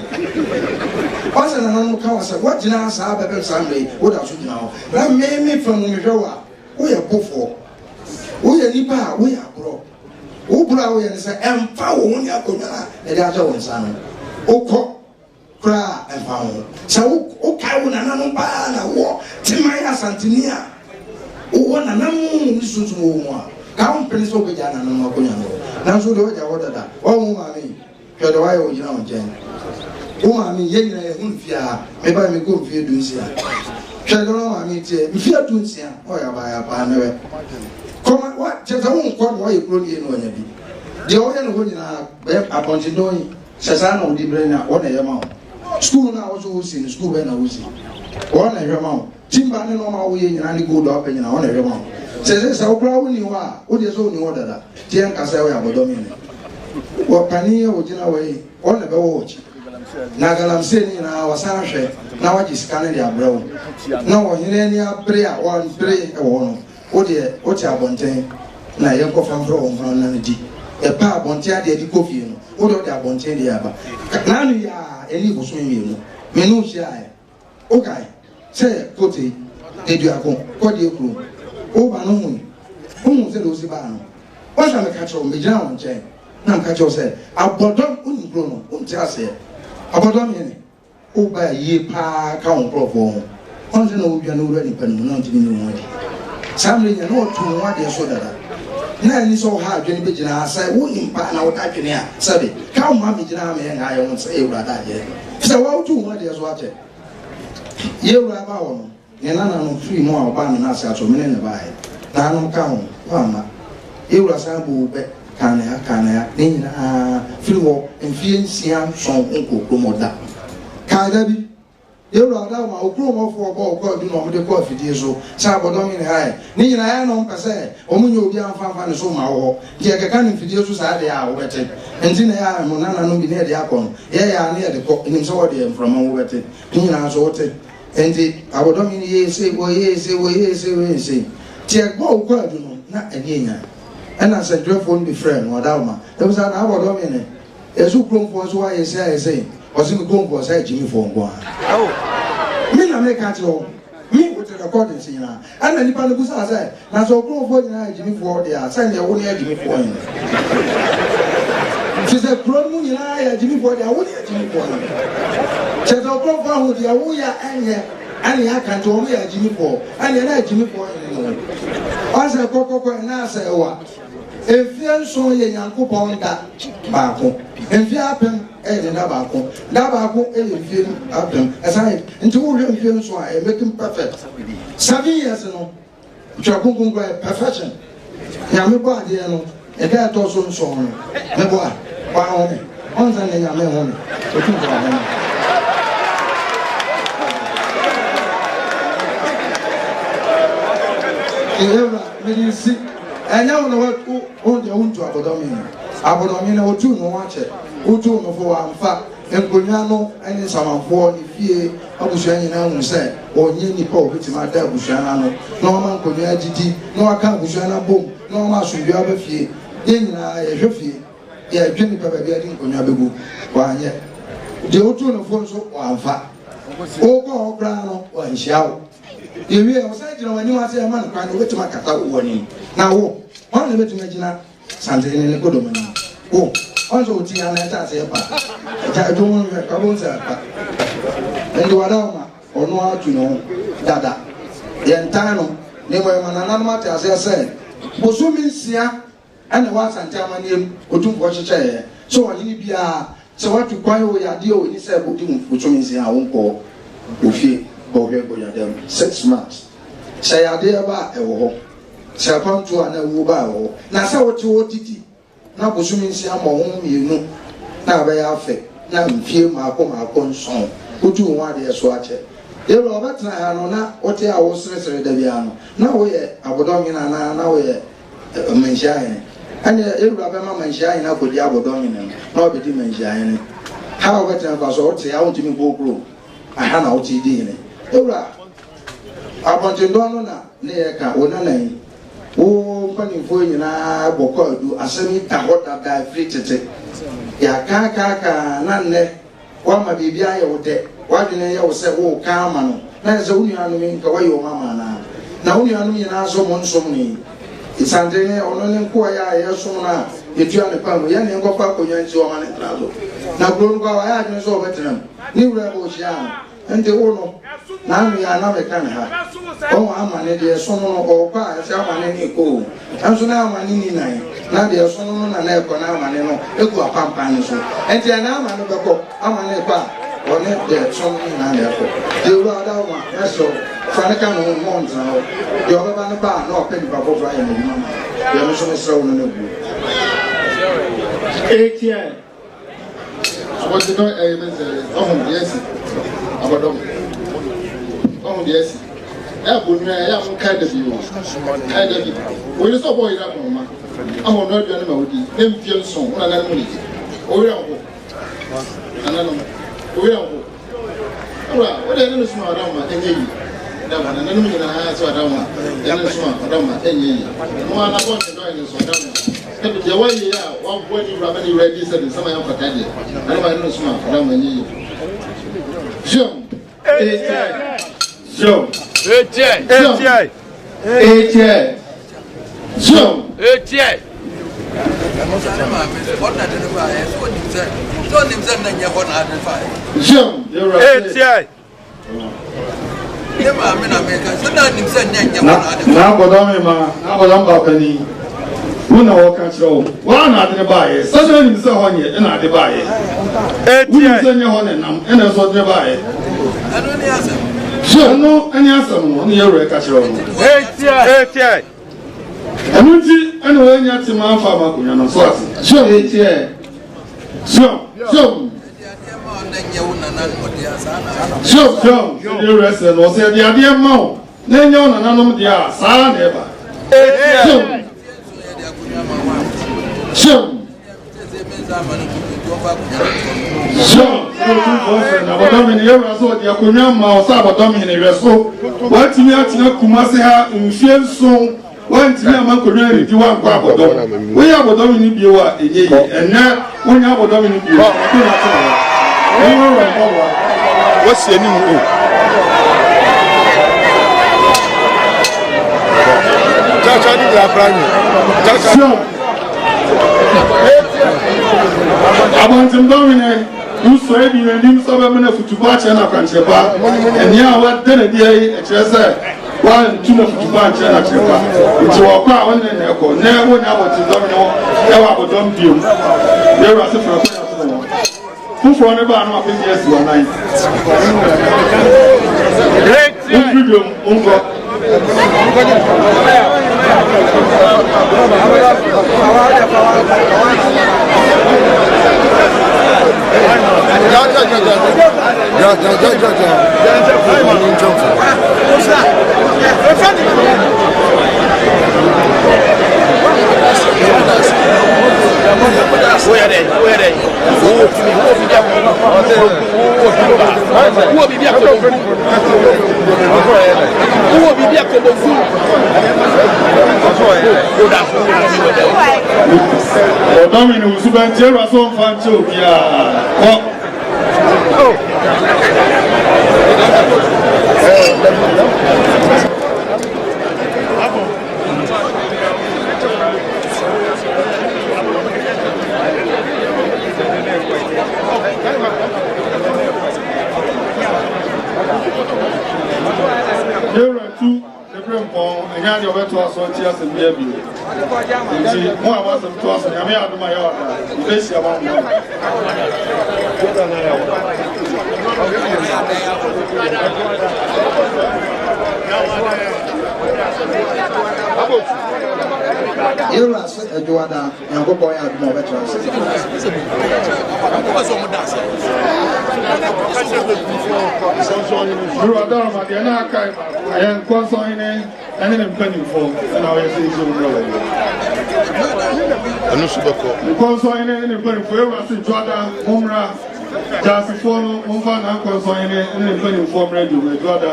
wasa na no ka wasa what jina sa ba be sa me wo da so jina ho na me from me hwa wo ye bofo wo ye nipa wo ye abro wo bra wo ye ne se emfa wo ni akonya na de ajo won sa no okọ kra emfa wo sa wo ka wo na no ba na wo timaya santinia wo na na mu ni sunsun wo mu a ka on pele so be jana no akonya no na so de wo ja wo dada wo mu ma mi ke de wa ye wo jina on jen o ma mi ye nyina ye hu fia me ba me ko fie du nsia hwe do ma mi tie mi fie du nsia o ya ba me we koma wa je ta won ko wo ye kro ni no nya bi de o ye no ho nyina be aponti do yi se sa na o di bre na o na ye ma school na o so si school be na o si o na ye ma timba ne no ma wo ye nyina ni go do pa nyina o na ye ma se o kra wo ni wa o de so ni wo dada tie nka sa wo ya Abodomhene wo pani o jina wo yi o na be wo chi na galamseni na wasahwe na waji skane dia brawo na wo hire ni abre a won pre e wo no o de o ti abonten na ye ko famfro wo fran na di e pa abonten ade di kofi no o de abonten dia ba na nu ya eni boso mi no me no hia e o kai se kote de du akon ko de kru o ba no hu se lo si ba no o sa me ka tro me jina won chen na ka tro se abodom uni bro no o ti ase Abodomhene o ba ye pa ka on profo on se no bia no ura ni panu na ntimi ni wodi samre nya no tu wade so dada na ni so ha adwene be gina asai wo ni pa na wo ta dwene a sabe ka o ma me gina me nga ye won se e ura da ye se wa tu wade so ache ye ura ba wo no ne nana no free mu a oba na ase ato mene ne bae na no ka ho mama ewura san bo be kana ya ne nyina free wo mfie nsia son nkokro moda ka da bi ewura da ma okro mo fo bo ko du no mo de ko afidie so sa Abodomhene hai ne nyina ya no mpese omunye obi amfa ne so ma wo je keka ne fidie so sa de ya wo bete enti na ya mo nana no bi ne de akọ ye ya ne de ko nim so wo de mframa wo bete nyina so wote enti Abodomhene ye se wo tie gbo ko adu no na enienya ena se drefo ndi friend wa dauma e was na Abodomhene ezu kromfo so wa ye se osi mi kromfo sa jimi fo ngwa mi na me ka tro mi with the recording sina ana nipa no busa say na so kromfo nyina jimi fo de a say ne wo ne jimi fo yin she say krom nyina ya jimi fo de a wo ne jimi fo yin che so kromfo hu de a wo ya enye ani aka nto wo ya jimi fo ani na jimi fo yin o say kokoko na say wa efie nso ye Nyankopon da baako efie apem da baako efie apem asai nti wo hwe efie nso a make him perfect 7 years no twakungun go perfection nyame bo ade no da to so nso no me bo a wa ho me on san nyame ho me otu ko ho me ewa me si enya wo no o de unto Abodomhene otu no wache otu no fo amfa enkonya no eni samanfo ni fie abusua nyina hu se onye nipa obitima da abusua na no na o man konya didi na aka abusua na bom na o ma asubia ba fie ye nyina ye hwefie ye dwene pa ba bia di nkonya begu wa anye de otu no fo nso wa amfa o ko okra no wa nhyiawo yewie o sai jira wani wa se man kwa no betima kata woni na wo wan le betima jina santene ne kodomani wo onzo ti ana ta se pa ta do mo ka bo se pa ndo wada ma ono atu no dada ye ntano ne mo ma na ma ta se se bosumi nsia ana wa santama ne Otumfuo cheche so wani ni bia se watu kwan wo ya de o ni se bosumi nsia wo nko ofie bohwe go ya dem 6 months se ya de ba e wo ho se kwanto ana wo ba wo na se wo ti wo titi na bosumi nsia mo ho mienu na ba ya fe na mfie maako nson otu nwa de so ache ero obetra ha no na ote a wo sere da bia no na wo ye Abodomhene na wo ye Manhyia anya ero abema Manhyia na kodi Abodomhene na obedi Manhyia ha obetra ba so ote a wo timi bokro aha na ote di ne ero abontindo no na ne ye ka onanan wo mpanimfo nyina bokɔdu asɛmi ta hɔ dada firi tete ya ka na nne wa ma bibia yɛ wo de wa dwene yɛ wo sɛ wo ka ama no na sɛ wo nuanu mi nka wa yɛ wo mama na wo nuanu nyina so mo nsom ni isantene ono ne nko ya yɛ som na etua ne pam yɛ ne nkɔfa akonya nti wo ma ne tra so na bro nko wa ya dwene so obetram ni wura bo hia ente wo no na mi ya na me kan ha o ama ne de so no o kwa se ama ne ni ko anso na ama ni nan na de so no na na ko na ama ne no eku apampa ne so ente na ama no beko ama ne kwa o ne de so no na na ko de ru ada ma eso fa ne kan no mo ntra o de o ba ne ba na o pe ni ba bo bra ya ne mama ya no so ne sra wo no na bu etia aboti no mense ohun yes Abodomhene ohun yes ya bonu ya mun ka da biyo ka da biyo woni so boy da ko ma ahun no aduane ma wodi nem fie nson una na mu ni o wi anko anano o wi anko ora o de no suma da ma enye yi da ma na no mu na ha so da ma ya no suma da ma enye yi mo ana bon de do ni so da ma e bi je wa yi ya wa bo ni bra ni ready said sama ya fata de ana ma no suma da ma enye yi Jom. Jom. Una waka chiro wa na de baaye sasa ni mse ho nye na de baaye eti se nye ho ne nam ena so de baaye ano ni asa Sure, no, any answer on your record. Hey, Amunti, and when you're to my farmer, no sort. Sure, sure, you rest and was the idea more. Then you're none dear, son ever. Sure. Otumfuo na so dia konya ma Osabodomhene reso watimi atina kumase ha mfie nso wantimi ama konya redi wa kwa abodom we Abodomhene bio a enye enne wonya Abodomhene bio ko na so what's your name Chacha ni la prime Chacha Abodomhene Uso ebi na nim so be me na futuba che na kwanchepa enia wa dene dia yi echese wa ntuna futuba che na chepa nti wo kwa won ne eko na wo nya Abodomhene wo e wa Abodom biom ye ra se fra ko na so wo fufu ne ba no apesi esi wa nine great video unko Odomhene usubantie raso mfanche obia anya de obeto aso nti asebia bi nti mo awasem to aso nyame adoma ya wada ibesi aba mo Ira se ejoada yankopo ya adoma obeto aso Bro adara ma de na kai ayen konso ine ani ne mpani fo na o yesi iso bro anu subako konso ine ne mpani fo e wasi joada umra jasi fo no umfa na konso ine ne mpani fo mra do me joada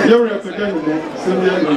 yore pe den mo sinye no